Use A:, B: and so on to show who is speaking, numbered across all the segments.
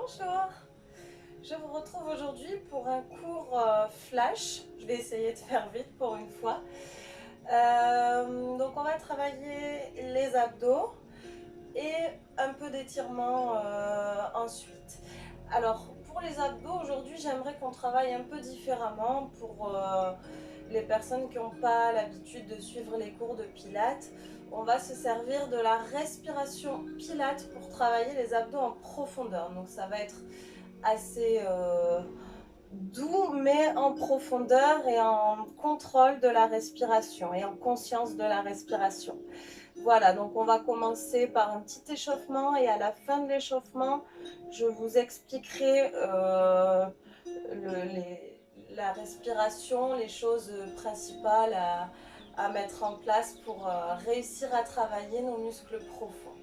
A: Bonjour, je vous retrouve aujourd'hui pour un cours flash. Je vais essayer de faire vite pour une fois. Donc on va travailler les abdos et un peu d'étirement ensuite. Alors pour les abdos aujourd'hui j'aimerais qu'on travaille un peu différemment pour les personnes qui n'ont pas l'habitude de suivre les cours de pilates. On va se servir de la respiration pilates pour travailler les abdos en profondeur. Donc ça va être assez doux mais en profondeur et en contrôle de la respiration et en conscience de la respiration. Voilà, donc on va commencer par un petit échauffement et à la fin de l'échauffement, je vous expliquerai la respiration, les choses principales à mettre en place pour réussir à travailler nos muscles profonds.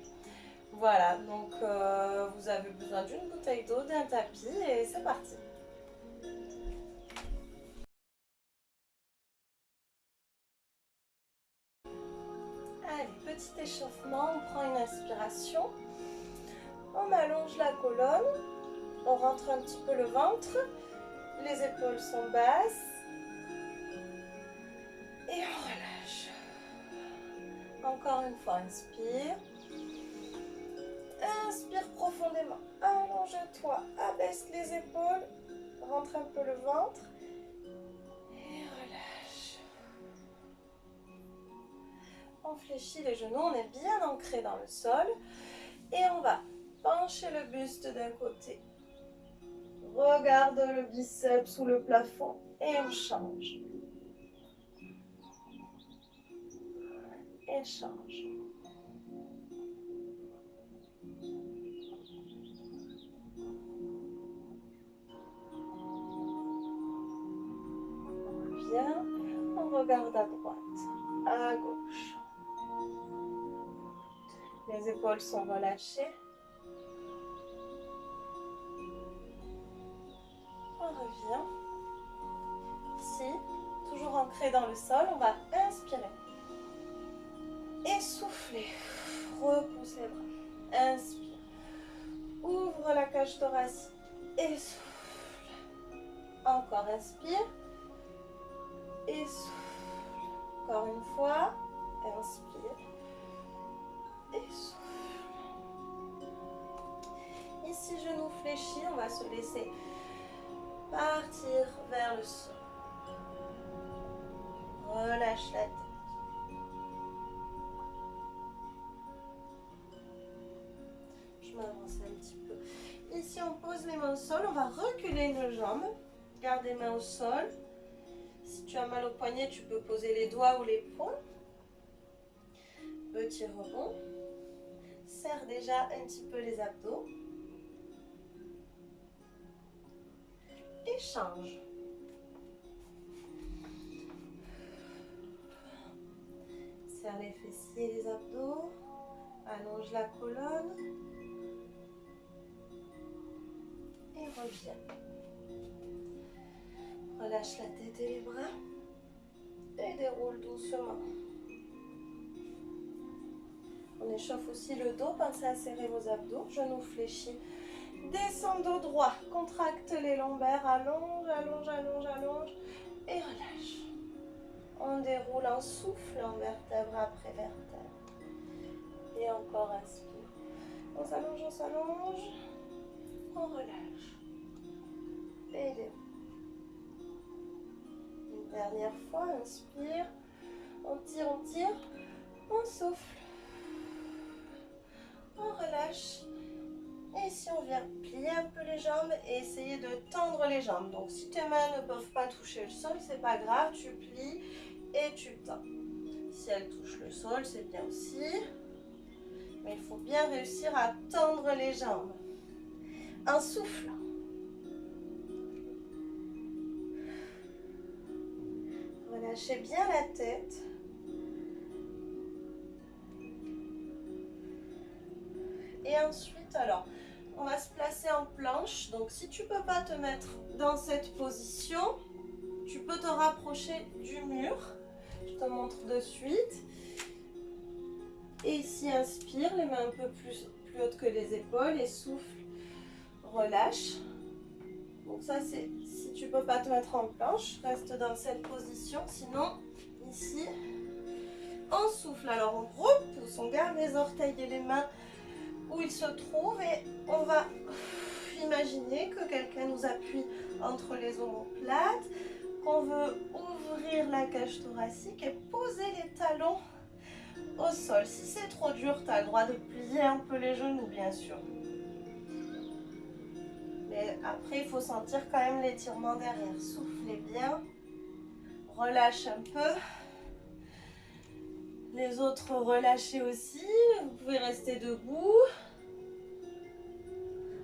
A: Voilà, donc vous avez besoin d'une bouteille d'eau, d'un tapis et c'est parti. Allez, petit échauffement, on prend une inspiration, on allonge la colonne, on rentre un petit peu le ventre, les épaules sont basses et on relâche. Encore une fois, inspire. Inspire profondément, allonge-toi, abaisse les épaules, rentre un peu le ventre et relâche. On fléchit les genoux, on est bien ancré dans le sol et on va pencher le buste d'un côté. Regarde le biceps sous le plafond et on change. Et change. On revient, on regarde à droite, à gauche. Les épaules sont relâchées. On revient. Ici, toujours ancré dans le sol, on va inspirer. Et souffler. Repousse les bras. Inspire. Ouvre la cage thoracique. Et souffle. Encore inspire. Et souffle. Encore une fois. Inspire. Et souffle. Ici, genou fléchi, on va se laisser partir vers le sol. Relâche la tête. Je m'avance un petit peu. Ici, on pose les mains au sol. On va reculer nos jambes. Garde les mains au sol. Si tu as mal au poignet, tu peux poser les doigts ou les poings. Petit rebond. Serre déjà un petit peu les abdos. Et change. Serre les fessiers et les abdos. Allonge la colonne. Et reviens. Relâche la tête et les bras. Et déroule doucement. On échauffe aussi le dos. Pensez à serrer vos abdos. Genoux fléchis. Descends dos droit. Contracte les lombaires. Allonge, allonge, allonge, allonge. Et relâche. On déroule en soufflant vertèbre après vertèbre. Et encore inspire. On s'allonge, on s'allonge. On relâche. Et déroule. Une dernière fois, inspire. On tire, on souffle. On relâche. Et ici, on vient plier un peu les jambes et essayer de tendre les jambes. Donc, si tes mains ne peuvent pas toucher le sol, c'est pas grave, tu plies et tu tends. Si elles touchent le sol, c'est bien aussi. Mais il faut bien réussir à tendre les jambes. Un souffle. Relâchez bien la tête. Et ensuite, alors, on va se placer en planche. Donc, si tu ne peux pas te mettre dans cette position, tu peux te rapprocher du mur. Je te montre de suite. Et ici, inspire, les mains un peu plus hautes que les épaules et souffle. relâche. Donc ça c'est si tu peux pas te mettre en planche, reste dans cette position, sinon ici on souffle. Alors on repousse, on garde les orteils et les mains où ils se trouvent et on va imaginer que quelqu'un nous appuie entre les omoplates, qu'on veut ouvrir la cage thoracique et poser les talons au sol. Si c'est trop dur, tu as le droit de plier un peu les genoux bien sûr. Mais après, il faut sentir quand même l'étirement derrière. Soufflez bien. Relâche un peu. Les autres, relâchez aussi. Vous pouvez rester debout.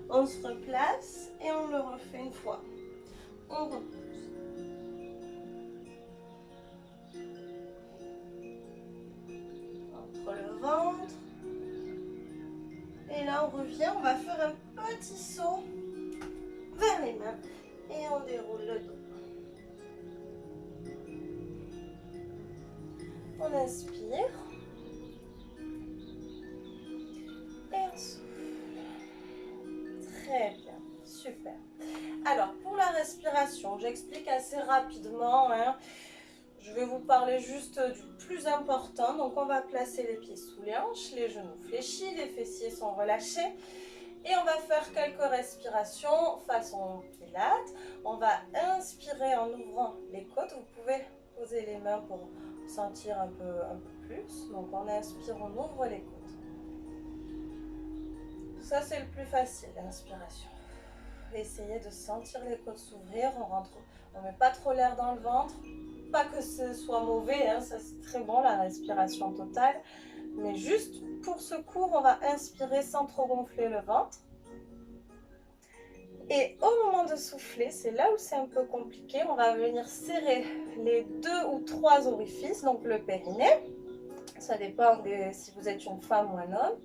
A: On se replace et on le refait une fois. On repousse. Entre le ventre. Et là, on revient. On va faire un petit saut vers les mains et on déroule le dos. On inspire et on souffle. Très bien, super. Alors pour la respiration, j'explique assez rapidement. Je vais vous parler juste du plus important. Donc on va placer les pieds sous les hanches, les genoux fléchis, les fessiers sont relâchés. Et on va faire quelques respirations façon pilates. On va inspirer en ouvrant les côtes. Vous pouvez poser les mains pour sentir un peu plus. Donc on inspire, on ouvre les côtes. Ça c'est le plus facile, l'inspiration. Essayez de sentir les côtes s'ouvrir. On ne met pas trop l'air dans le ventre. Pas que ce soit mauvais, ça c'est très bon la respiration totale. Mais juste pour ce cours, on va inspirer sans trop gonfler le ventre. Et au moment de souffler, c'est là où c'est un peu compliqué. On va venir serrer les 2 ou 3 orifices, donc le périnée. Ça dépend si vous êtes une femme ou un homme.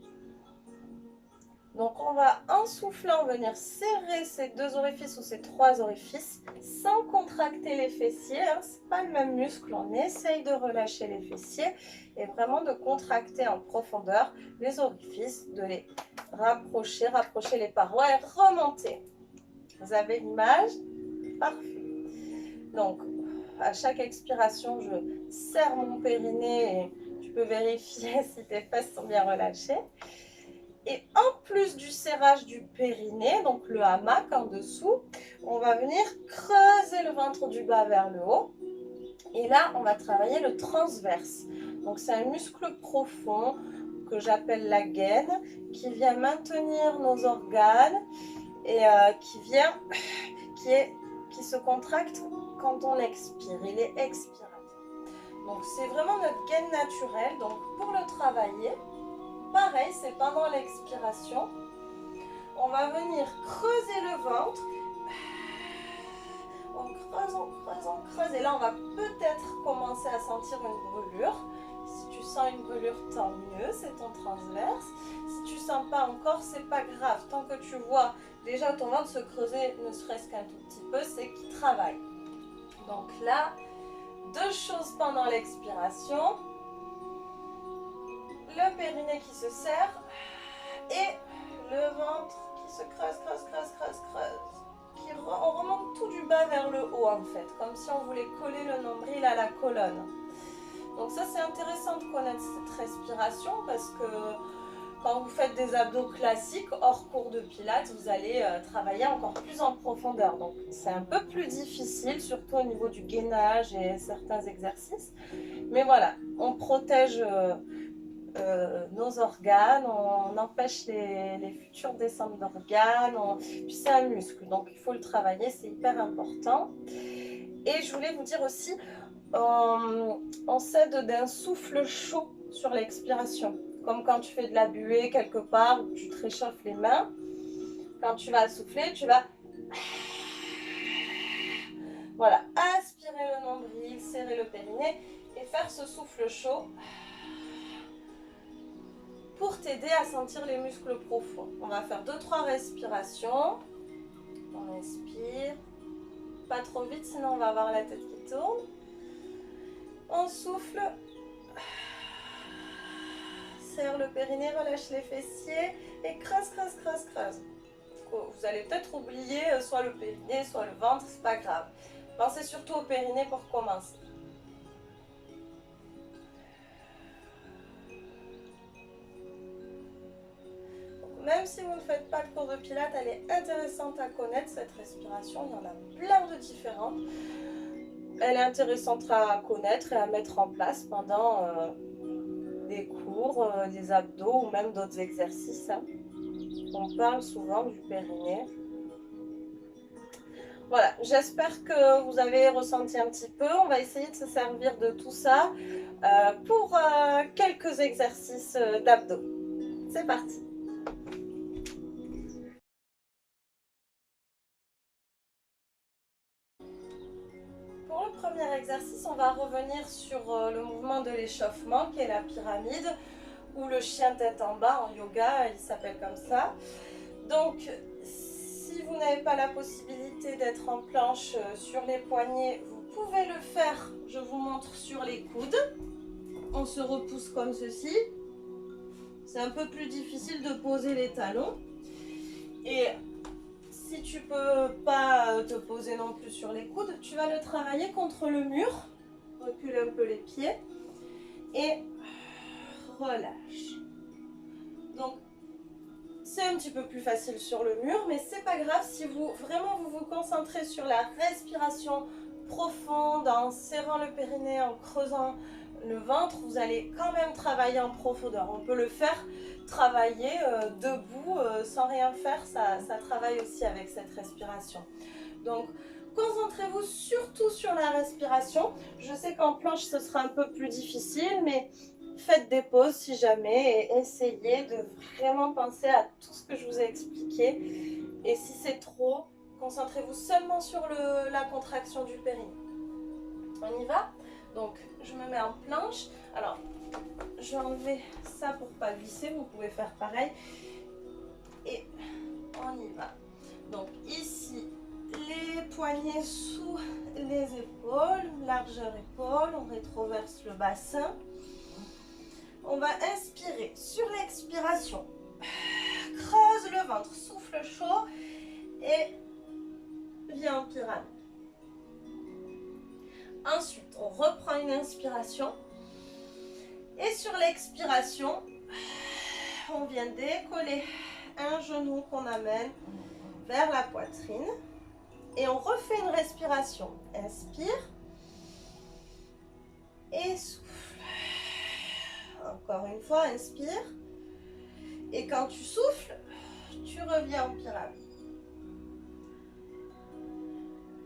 A: Donc on va en soufflant venir serrer ces 2 orifices ou ces 3 orifices sans contracter les fessiers. C'est pas le même muscle. On essaye de relâcher les fessiers et vraiment de contracter en profondeur les orifices, de les rapprocher les parois et remonter. Vous avez l'image? Parfait. Donc, à chaque expiration, je serre mon périnée et tu peux vérifier si tes fesses sont bien relâchées. Et en plus du serrage du périnée, donc le hamac en dessous, on va venir creuser le ventre du bas vers le haut. Et là, on va travailler le transverse. Donc, c'est un muscle profond que j'appelle la gaine, qui vient maintenir nos organes et qui se contracte quand on expire. Il est expirateur. Donc c'est vraiment notre gaine naturelle. Donc pour le travailler, pareil, c'est pendant l'expiration. On va venir creuser le ventre. On creuse, on creuse, on creuse. Et là, on va peut-être commencer à sentir une brûlure. Si tu sens une brûlure, tant mieux, c'est ton transverse. Si tu ne sens pas encore, c'est pas grave. Tant que tu vois déjà ton ventre se creuser, ne serait-ce qu'un tout petit peu, c'est qu'il travaille. Donc là, 2 choses pendant l'expiration. Le périnée qui se serre et le ventre qui se creuse, creuse, creuse, creuse, creuse. On remonte tout du bas vers le haut en fait, comme si on voulait coller le nombril à la colonne. Donc ça c'est intéressant de connaître cette respiration parce que quand vous faites des abdos classiques hors cours de pilates, vous allez travailler encore plus en profondeur. Donc c'est un peu plus difficile, surtout au niveau du gainage et certains exercices. Mais voilà, on protège nos organes, on empêche les futures descentes d'organes. Puis c'est un muscle, donc il faut le travailler, c'est hyper important. Et je voulais vous dire aussi, on s'aide d'un souffle chaud sur l'expiration. Comme quand tu fais de la buée quelque part, où tu te réchauffes les mains. Quand tu vas souffler, tu vas... Voilà, aspirer le nombril, serrer le périnée et faire ce souffle chaud pour t'aider à sentir les muscles profonds. On va faire 2-3 respirations. On inspire. Pas trop vite, sinon on va avoir la tête qui tourne. On souffle. Serre le périnée, relâche les fessiers et creuse, creuse, creuse, creuse. vous allez peut-être oublier soit le périnée, soit le ventre, c'est pas grave. Pensez surtout au périnée pour commencer. Donc, même si vous ne faites pas le cours de pilates, elle est intéressante à connaître, cette respiration. Il y en a plein de différentes. Elle est intéressante à connaître et à mettre en place pendant des cours, des abdos ou même d'autres exercices. Hein. On parle souvent du périnée. Voilà, j'espère que vous avez ressenti un petit peu. On va essayer de se servir de tout ça pour quelques exercices d'abdos. C'est parti. Pour le premier exercice, on va revenir sur le mouvement de l'échauffement qui est la pyramide ou le chien tête en bas en yoga, il s'appelle comme ça. Donc, si vous n'avez pas la possibilité d'être en planche sur les poignets, vous pouvez le faire, je vous montre, sur les coudes. On se repousse comme ceci. C'est un peu plus difficile de poser les talons. Et si tu peux pas te poser non plus sur les coudes, tu vas le travailler contre le mur. Recule un peu les pieds. Et relâche. Donc, c'est un petit peu plus facile sur le mur, mais c'est pas grave si vous vous concentrez sur la respiration profonde, en serrant le périnée, en creusant le ventre, vous allez quand même travailler en profondeur. On peut le faire travailler debout sans rien faire, ça travaille aussi avec cette respiration. Donc, concentrez-vous surtout sur la respiration. Je sais qu'en planche, ce sera un peu plus difficile, mais faites des pauses si jamais et essayez de vraiment penser à tout ce que je vous ai expliqué. Et si c'est trop, concentrez-vous seulement sur la contraction du périnée. On y va? Donc, je me mets en planche. Alors, je vais enlever ça pour pas glisser. Vous pouvez faire pareil. Et on y va. Donc, ici, les poignets sous les épaules, largeur épaule. On rétroverse le bassin. On va inspirer. Sur l'expiration, creuse le ventre, souffle chaud et viens en pyramide. Ensuite, on reprend une inspiration. Et sur l'expiration, on vient décoller un genou qu'on amène vers la poitrine. Et on refait une respiration. Inspire. Et souffle. Encore une fois, inspire. Et quand tu souffles, tu reviens en pyramide.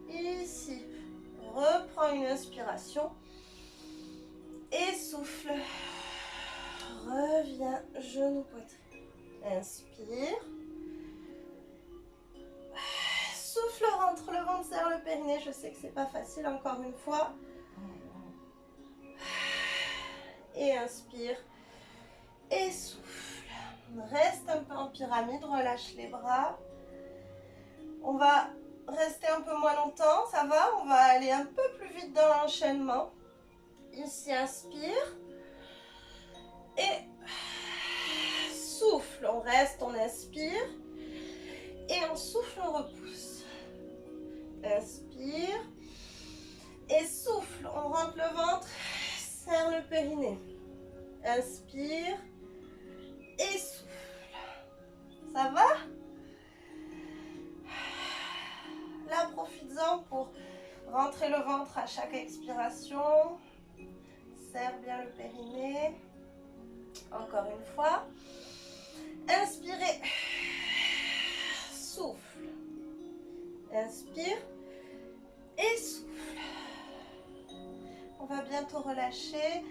A: Ici, reprends une inspiration. Et souffle. Reviens, genou, poitrine. Inspire. Souffle, rentre le ventre, serre le périnée. Je sais que c'est pas facile, encore une fois. Et inspire. Et souffle. Reste un peu en pyramide, relâche les bras. On va rester un peu moins longtemps, ça va? On va aller un peu plus vite dans l'enchaînement. Ici, inspire. Et souffle. On reste, on inspire. Et on souffle, on repousse. Inspire. Et souffle. On rentre le ventre. Serre le périnée. Inspire. Et souffle. Ça va? Là, profites-en pour rentrer le ventre à chaque expiration. Serre bien le périnée. Encore une fois. Inspirez. Souffle. Inspire. Et souffle. On va bientôt relâcher.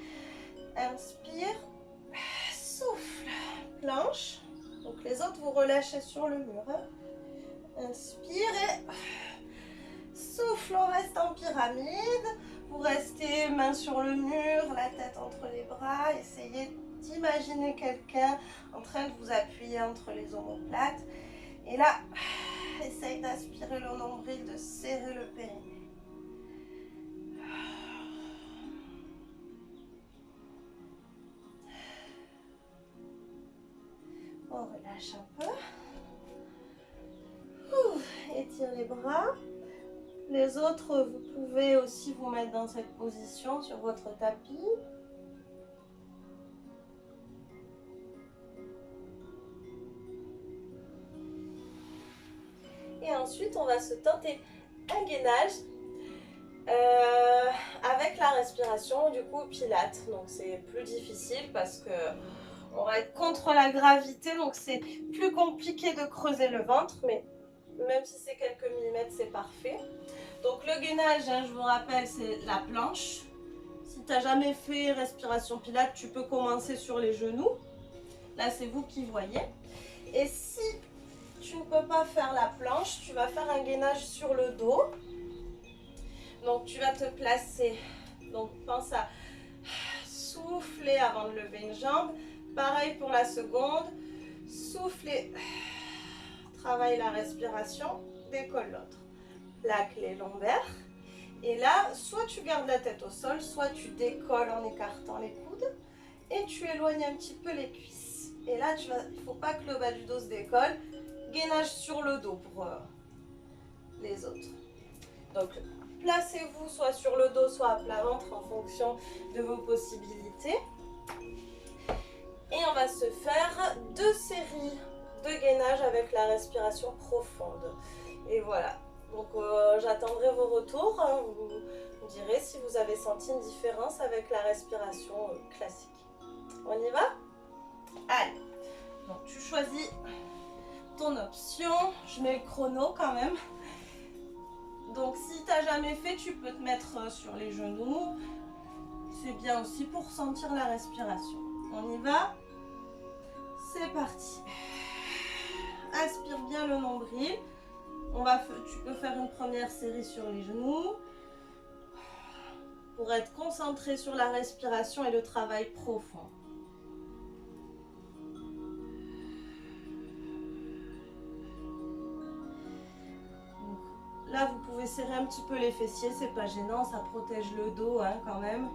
A: Inspire. Souffle. Planche. Donc les autres, vous relâchez sur le mur. Inspire et souffle. On reste en pyramide. Vous restez main sur le mur, la tête entre les bras. Essayez d'imaginer quelqu'un en train de vous appuyer entre les omoplates. Et là, essaye d'aspirer le nombril, de serrer le périnée. On relâche un peu. étire les bras. Les autres, vous pouvez aussi vous mettre dans cette position sur votre tapis. Et ensuite, on va se tenter un gainage avec la respiration, du coup, pilates. Donc, c'est plus difficile parce que on va être contre la gravité, donc c'est plus compliqué de creuser le ventre, mais même si c'est quelques millimètres, c'est parfait. Donc le gainage, hein, je vous rappelle, c'est la planche. Si tu n'as jamais fait respiration pilates, tu peux commencer sur les genoux. Là, c'est vous qui voyez. Et si tu ne peux pas faire la planche, tu vas faire un gainage sur le dos. Donc tu vas te placer. Donc pense à souffler avant de lever une jambe. Pareil pour la seconde. Souffler. Travaille la respiration. Décolle l'autre. Plaque les lombaires. Et là, soit tu gardes la tête au sol, soit tu décolles en écartant les coudes. Et tu éloignes un petit peu les cuisses. Et là, il ne faut pas que le bas du dos se décolle. Gainage sur le dos pour les autres. Donc, placez-vous soit sur le dos, soit à plat ventre en fonction de vos possibilités. Et on va se faire 2 séries de gainage avec la respiration profonde. Et voilà. Donc, j'attendrai vos retours. Hein. Vous me direz si vous avez senti une différence avec la respiration classique. On y va? Allez. Donc, tu choisis ton option. Je mets le chrono quand même. Donc si tu n'as jamais fait, tu peux te mettre sur les genoux. C'est bien aussi pour sentir la respiration. On y va? C'est parti. Aspire bien le nombril. Tu peux faire une première série sur les genoux. Pour être concentré sur la respiration et le travail profond. Là, vous pouvez serrer un petit peu les fessiers, c'est pas gênant, ça protège le dos hein, quand même.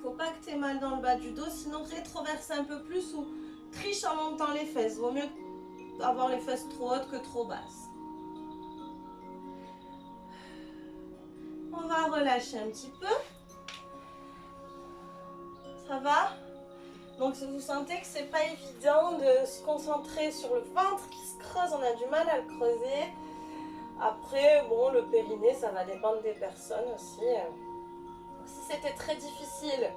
A: Faut pas que tu aies mal dans le bas du dos, sinon rétroverse un peu plus ou triche en montant les fesses. Vaut mieux avoir les fesses trop hautes que trop basses. On va relâcher un petit peu. Ça va? Donc si vous sentez que c'est pas évident de se concentrer sur le ventre qui se creuse, on a du mal à le creuser. Après, bon, le périnée, ça va dépendre des personnes aussi. Si c'était très difficile,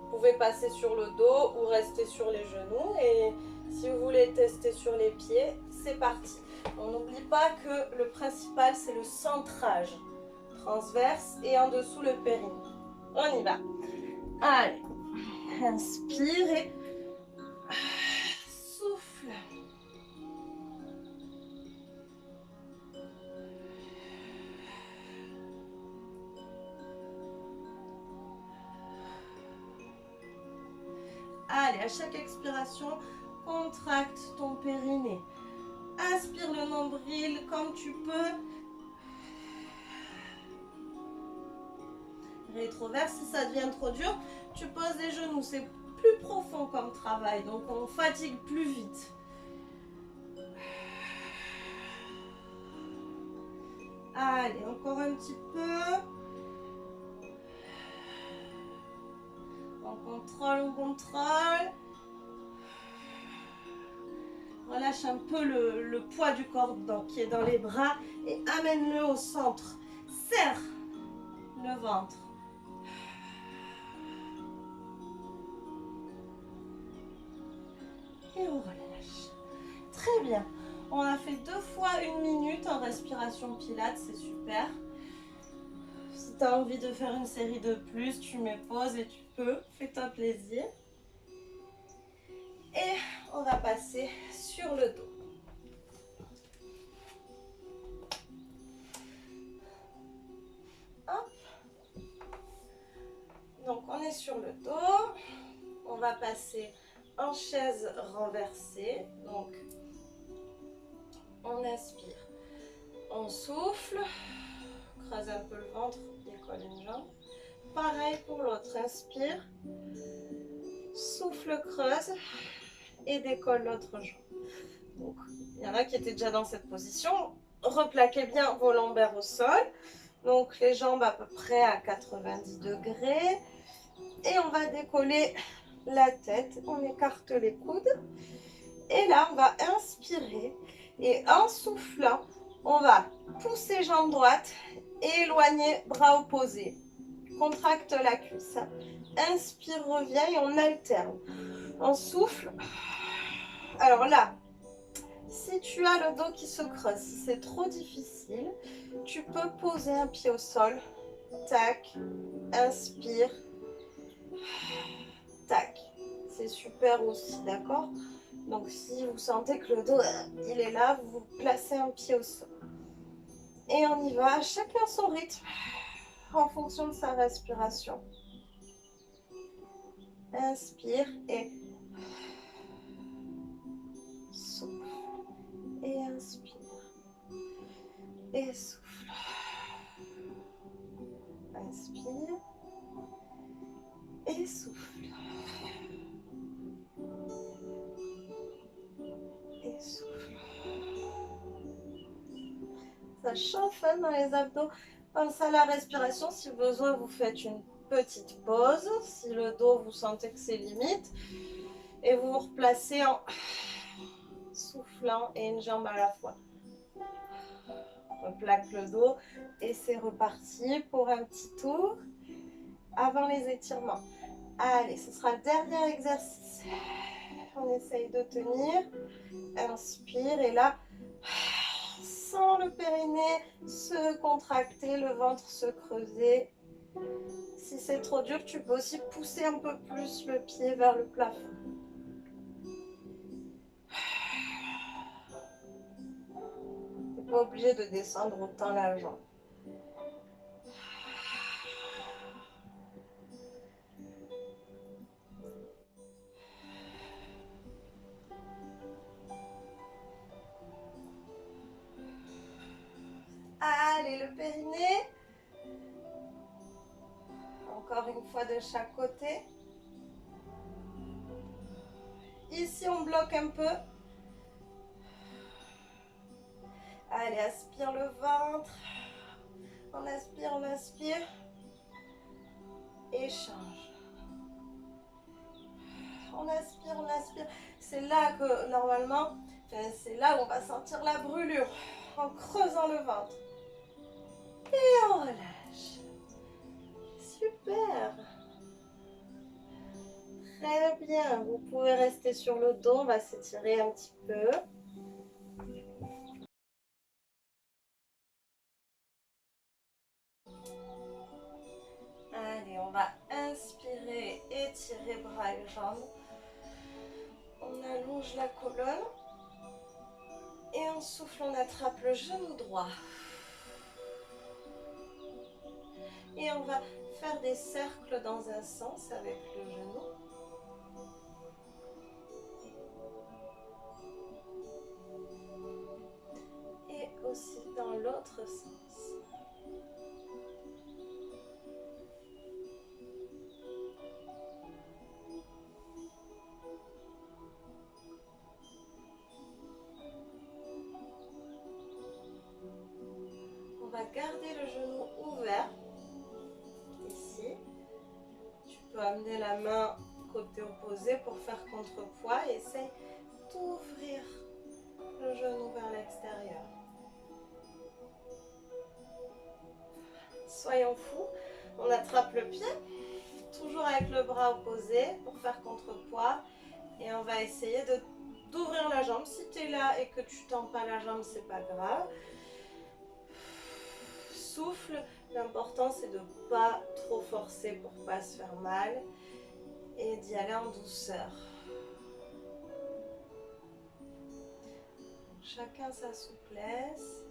A: vous pouvez passer sur le dos ou rester sur les genoux. Et si vous voulez tester sur les pieds, c'est parti. On n'oublie pas que le principal, c'est le centrage transverse et en dessous le périnée. On y va. Allez, inspire et souffle. Allez, à chaque expiration, contracte ton périnée. Inspire le nombril comme tu peux. Rétroverse, si ça devient trop dur, tu poses les genoux. C'est plus profond comme travail, donc on fatigue plus vite. Allez, encore un petit peu. On contrôle. Relâche un peu le poids du corps qui est dans les bras et amène-le au centre. Serre le ventre. Et on relâche. Très bien. On a fait 2 fois 1 minute en respiration pilates, c'est super. Si tu as envie de faire une série de plus, tu mets pause et tu peux. Fais-toi plaisir. Et on va passer sur le dos. Hop. Donc on est sur le dos. On va passer en chaise renversée. Donc, on inspire, on souffle, creuse un peu le ventre, décolle une jambe. Pareil pour l'autre, inspire, souffle, creuse et décolle l'autre jambe. Donc, il y en a qui étaient déjà dans cette position. Replaquez bien vos lombaires au sol. Donc, les jambes à peu près à 90 degrés. Et on va décoller la tête. On écarte les coudes. Et là, on va inspirer. Et en soufflant, on va pousser jambe droite et éloigner bras opposés. Contracte la cuisse. Inspire, reviens et on alterne. On souffle. Alors là, si tu as le dos qui se creuse, si c'est trop difficile, tu peux poser un pied au sol. Tac, inspire, tac. C'est super aussi, d'accord? Donc si vous sentez que le dos, il est là, vous placez un pied au sol. Et on y va, chacun son rythme, en fonction de sa respiration. Inspire et souffle. Et inspire. Et souffle. Inspire. Et souffle. Et souffle. Ça chauffe hein, dans les abdos. Pensez à la respiration. Si besoin, vous faites une petite pause. Si le dos, vous sentez que c'est limite. Et vous vous replacez en soufflant et une jambe à la fois. On plaque le dos et c'est reparti pour un petit tour avant les étirements. Allez, ce sera le dernier exercice. On essaye de tenir. Inspire et là, sans le périnée se contracter, le ventre se creuser. Si c'est trop dur, tu peux aussi pousser un peu plus le pied vers le plafond. Tu n'es pas obligé de descendre autant la jambe. Allez, le périnée. Encore une fois de chaque côté. Ici, on bloque un peu. Allez, aspire le ventre. On aspire, on aspire. Échange. On aspire, on aspire. C'est là que, normalement, c'est là où on va sentir la brûlure. En creusant le ventre. Et on relâche. Super. Très bien. Vous pouvez rester sur le dos. On va s'étirer un petit peu. Allez, on va inspirer, étirer bras et jambes. On allonge la colonne. Et on souffle, on attrape le genou droit. Et on va faire des cercles dans un sens avec le genou. Et aussi dans l'autre sens. On va garder le genou ouvert. Ici. Tu peux amener la main côté opposé pour faire contrepoids et essaye d'ouvrir le genou vers l'extérieur. Soyons fous. On attrape le pied, toujours avec le bras opposé pour faire contrepoids. Et on va essayer d'ouvrir la jambe. Si tu es là et que tu tends pas la jambe, c'est pas grave. Souffle. L'important, c'est de ne pas trop forcer pour ne pas se faire mal. Et d'y aller en douceur. Chacun sa souplesse.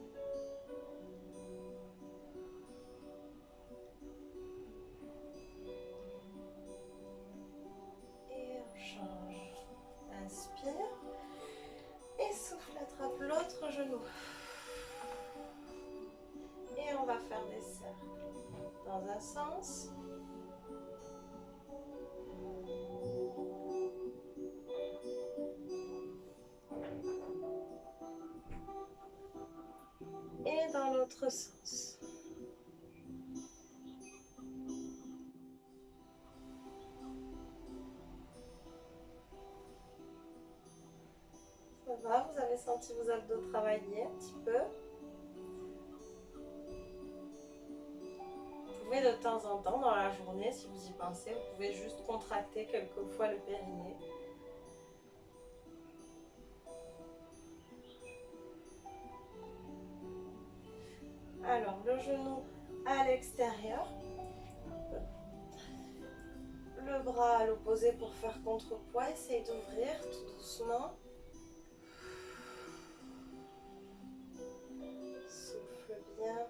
A: Et l'autre genou. Et on va faire des cercles dans un sens. Et dans l'autre sens. Ça va, vous avez senti vos abdos travailler un petit peu. Vous pouvez de temps en temps dans la journée, si vous y pensez, vous pouvez juste contracter quelques fois le périnée. Alors, le genou à l'extérieur. Le bras à l'opposé pour faire contrepoids. Essayez d'ouvrir tout doucement. Souffle bien.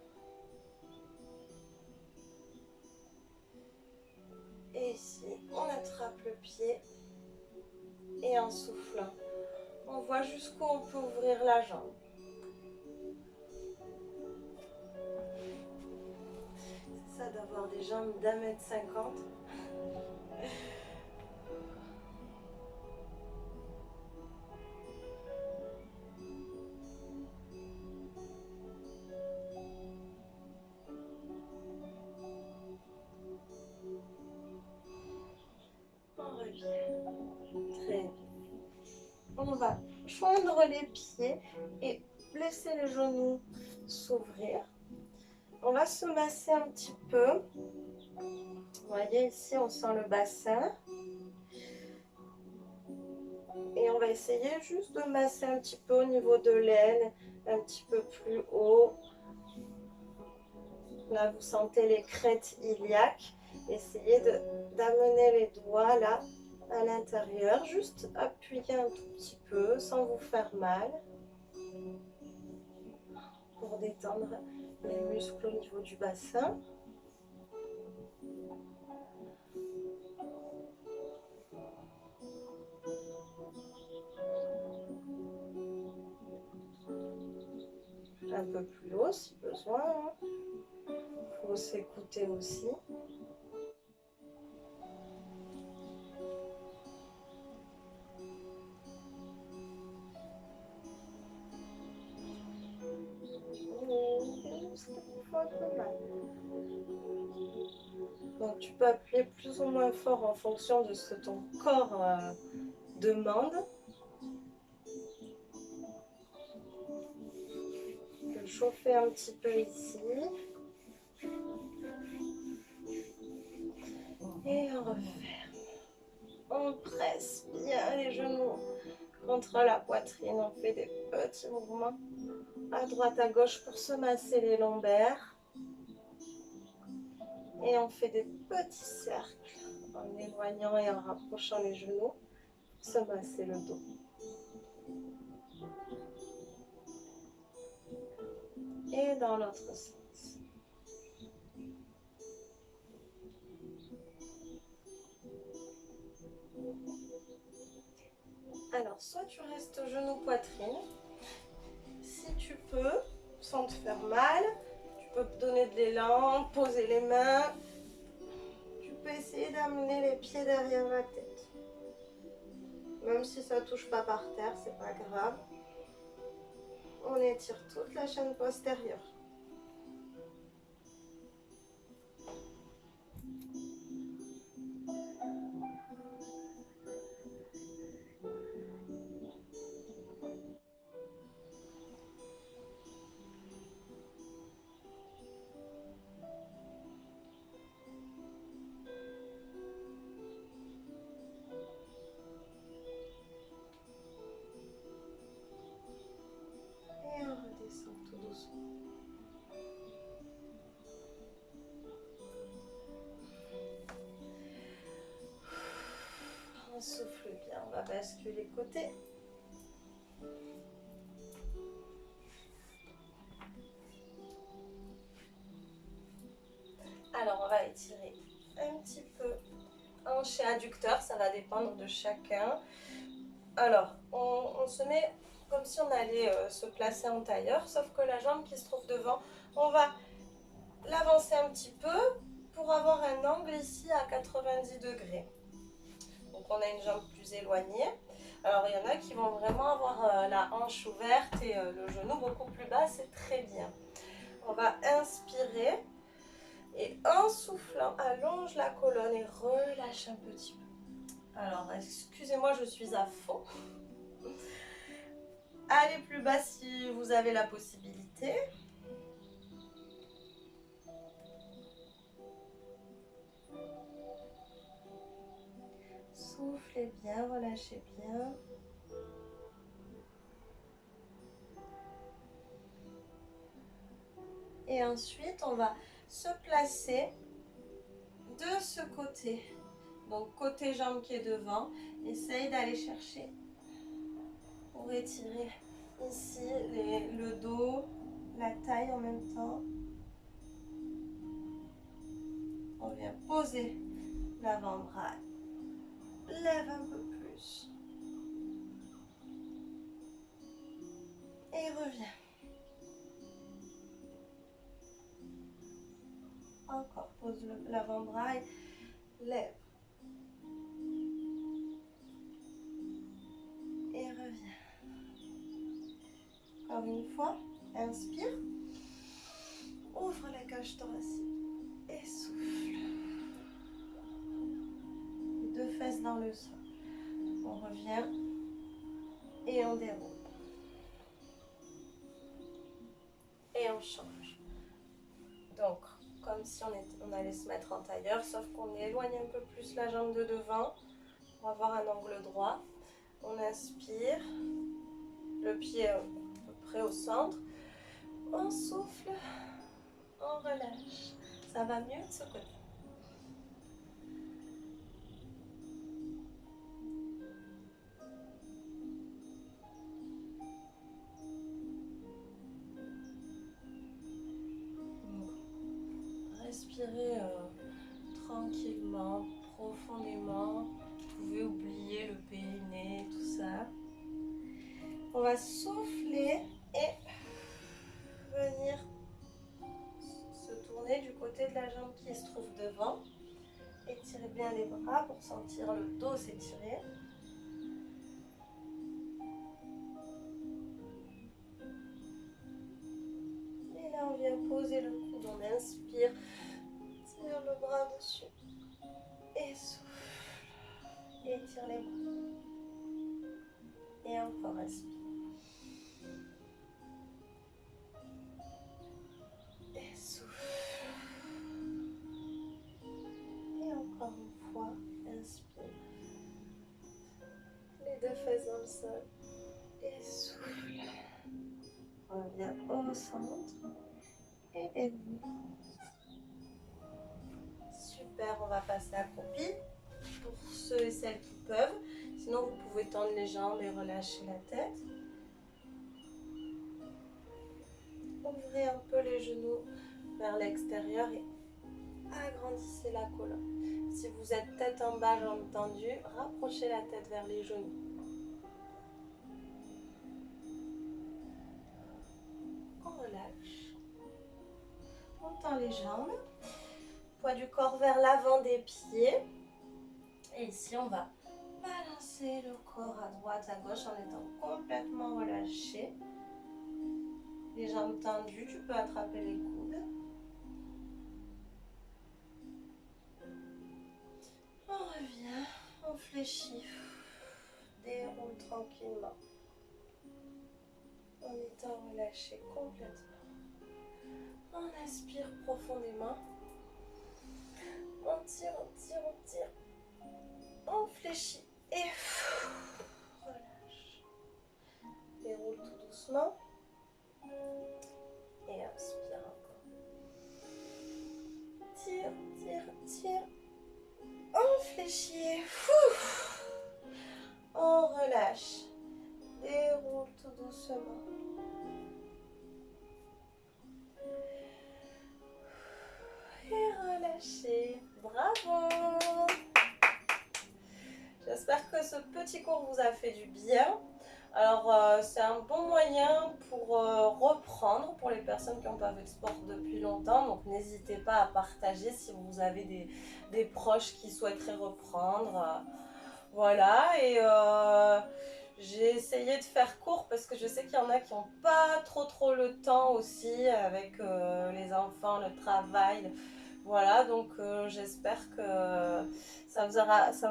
A: Et ici, on attrape le pied. Et en soufflant, on voit jusqu'où on peut ouvrir la jambe. C'est ça d'avoir des jambes d'1,50 m. On revient. Très bien. On va joindre les pieds et laisser les genoux s'ouvrir. On va se masser un petit peu. Vous voyez ici, on sent le bassin. Et on va essayer juste de masser un petit peu au niveau de l'aine, un petit peu plus haut. Là, vous sentez les crêtes iliaques. Essayez d'amener les doigts là, à l'intérieur. Juste appuyer un tout petit peu, sans vous faire mal. Pour détendre les muscles au niveau du bassin. Un peu plus haut si besoin. Il faut s'écouter aussi. Donc tu peux appuyer plus ou moins fort en fonction de ce que ton corps demande. Tu peux chauffer un petit peu ici. Et on referme. On presse bien les genoux contre la poitrine. On fait des petits mouvements à droite à gauche pour se masser les lombaires. Et on fait des petits cercles en éloignant et en rapprochant les genoux pour se masser le dos. Et dans l'autre sens. Alors, soit tu restes genou-poitrine, si tu peux, sans te faire mal, tu peux te donner de l'élan, poser les mains. Tu peux essayer d'amener les pieds derrière la tête. Même si ça ne touche pas par terre, c'est pas grave. On étire toute la chaîne postérieure. Et on redescend tout doucement. On souffle bien, on va basculer côté. Alors on va étirer un petit peu hanché adducteur, ça va dépendre de chacun. Alors on se met comme si on allait se placer en tailleur, sauf que la jambe qui se trouve devant, on va l'avancer un petit peu pour avoir un angle ici à 90 degrés. Donc on a une jambe plus éloignée. Alors il y en a qui vont vraiment avoir la hanche ouverte et le genou beaucoup plus bas, c'est très bien. On va inspirer et en soufflant, allonge la colonne et relâche un petit peu. Alors excusez-moi, je suis à fond. Allez plus bas si vous avez la possibilité. Soufflez bien, relâchez bien. Et ensuite, on va se placer de ce côté. Donc, côté jambe qui est devant. Essaye d'aller chercher pour étirer ici le dos, la taille en même temps. On vient poser l'avant-bras. Lève un peu plus. Et reviens. Encore, pose l'avant-bras et lève. Et reviens. Encore une fois, inspire. Ouvre la cage thoracique et souffle. Les deux fesses dans le sol. On revient et on déroule. Et on change. Donc, comme si on allait se mettre en tailleur, sauf qu'on éloigne un peu plus la jambe de devant pour avoir un angle droit. On inspire, le pied à peu près au centre. On souffle, on relâche. Ça va mieux de ce côté. Respirez tranquillement, profondément. Vous pouvez oublier le périnée, tout ça. On va souffler et venir se tourner du côté de la jambe qui se trouve devant. Étirez bien les bras pour sentir le dos s'étirer. Et là, on vient poser le coude, on inspire, tire le bras dessus et souffle. Étire les bras. Et encore inspire. Et souffle. Et encore une fois, inspire. Les deux fesses dans le sol. Et souffle. On revient au centre. Et déroule. Super, on va passer accroupi pour ceux et celles qui peuvent. Sinon, vous pouvez tendre les jambes et relâcher la tête. Ouvrez un peu les genoux vers l'extérieur et agrandissez la colonne. Si vous êtes tête en bas, jambes tendues, rapprochez la tête vers les genoux. On relâche. On tend les jambes. Poids du corps vers l'avant des pieds. Et ici, on va balancer le corps à droite, à gauche en étant complètement relâché. Les jambes tendues, tu peux attraper les coudes. On revient, on fléchit. Déroule tranquillement. En étant relâché complètement. On inspire profondément. On tire, on tire, on tire. On fléchit et relâche. Déroule tout doucement. Et inspire encore. Tire, tire, tire. On fléchit. On relâche. Déroule tout doucement. Et relâchez. Bravo! J'espère que ce petit cours vous a fait du bien. Alors, c'est un bon moyen pour reprendre pour les personnes qui n'ont pas fait de sport depuis longtemps. Donc, n'hésitez pas à partager si vous avez des proches qui souhaiteraient reprendre. Voilà, et j'ai essayé de faire court parce que je sais qu'il y en a qui n'ont pas trop le temps aussi avec les enfants, le travail. Voilà, donc j'espère que ça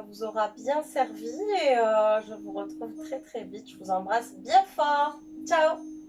A: vous aura bien servi et je vous retrouve très vite. Je vous embrasse bien fort. Ciao!